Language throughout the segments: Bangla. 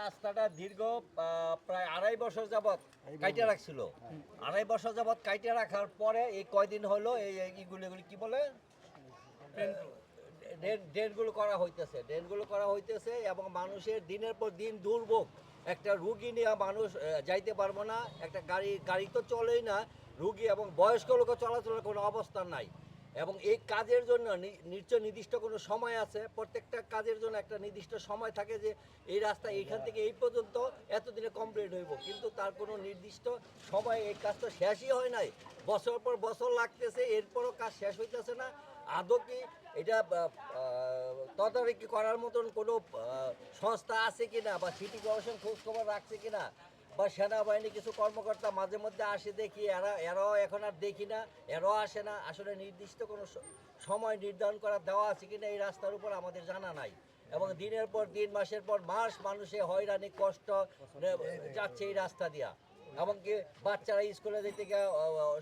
রাস্তাটা দীর্ঘ প্রায় 2.5 বছর যাবৎ কাইটে রাখছিল। 2.5 বছর যাবৎ কাইটে রাখার পরে এই কয়দিন হলো এইগুলো কি বলে ড্রেনগুলো করা হইতেছে এবং মানুষের দিনের পর দিন দুর্ভোগ। একটা রুগী নিয়ে মানুষ যাইতে পারবো না, একটা গাড়ি তো চলেই না, রুগী এবং বয়স্ক লোকও চলাচলের কোনো অবস্থা নাই। এবং এই কাজের জন্য নির্দিষ্ট কোনো সময় আছে, প্রত্যেকটা কাজের জন্য একটা নির্দিষ্ট সময় থাকে যে এই রাস্তা এইখান থেকে এই পর্যন্ত এতদিনে কমপ্লিট হইব, কিন্তু তার কোনো নির্দিষ্ট সময় এই কাজটা শেষই হয় নাই। বছর পর বছর লাগতেছে, এরপরও কাজ শেষ হইতেছে না। আদৌ কি এটা তদারকি করার মতন কোনো সংস্থা আছে কিনা, বা সিটি কর্পোরেশন খোঁজখবর রাখছে কিনা, বা সেনাবাহিনী কিছু কর্মকর্তা মাঝে মধ্যে আসে দেখি, এরাও এখন আর দেখি না, এরাও আসে না। আসলে নির্দিষ্ট কোনো সময় নির্ধারণ করা দেওয়া আছে কিনা এই রাস্তার উপর আমাদের জানা নাই। এবং দিনের পর দিন, মাসের পর মাস মানুষে হয়রানি কষ্ট যাচ্ছে এই রাস্তা দিয়া। এমনকি বাচ্চারা স্কুলে যেতে গিয়ে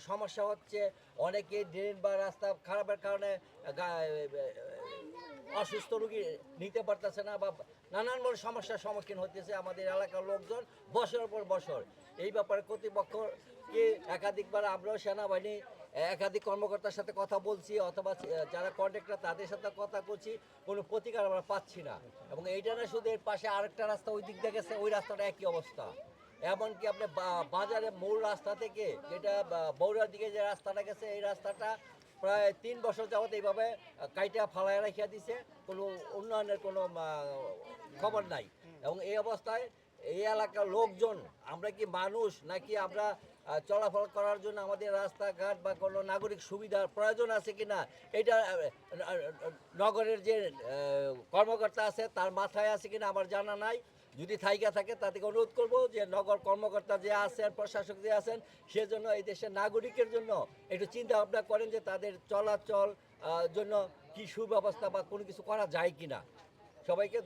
সমস্যা হচ্ছে, অনেকে ড্রেন বা রাস্তা খারাপের কারণে অসুস্থ রোগী নিতে পারতেছে না, বা নানান বড় সমস্যার সম্মুখীন হতেছে আমাদের এলাকার লোকজন বছরের পর বছর। এই ব্যাপারে কর্তৃপক্ষকে একাধিকবার আমরাও সেনাবাহিনী একাধিক কর্মকর্তার সাথে কথা বলছি, অথবা যারা কন্ট্রাক্টর তাদের সাথে কথা বলছি, কোনো প্রতিকার আমরা পাচ্ছি না। এবং এইটা না, শুধু এর পাশে আরেকটা রাস্তা ওই দিক দিয়ে গেছে, ওই রাস্তাটা একই অবস্থা। এমনকি আপনি বাজারে মূল রাস্তা থেকে যেটা বৌড়ার দিকে যে রাস্তাটা গেছে, এই রাস্তাটা প্রায় 3 বছর যাবত এইভাবে কাইটা ফালায় রাখিয়া দিছে, কোনো উন্নয়নের কোনো খবর নাই। এবং এই অবস্থায় এই এলাকার লোকজন, আমরা কি মানুষ নাকি আমরা চলাফল করার জন্য আমাদের রাস্তাঘাট বা কোনো নাগরিক সুবিধার প্রয়োজন আছে কিনা, এটা নগরের যে কর্মকর্তা আছে তার মাথায় আছে কিনা আমার জানা নাই। যদি থাইকা থাকে তাদেরকে অনুরোধ করবো যে নগর কর্মকর্তা যে আছেন, প্রশাসক যে আছেন, সেজন্য এই দেশের নাগরিকের জন্য একটু চিন্তা ভাবনা করেন যে তাদের চলাচল জন্য কি সুব্যবস্থা বা কোনো কিছু করা যায় কিনা। সবাইকে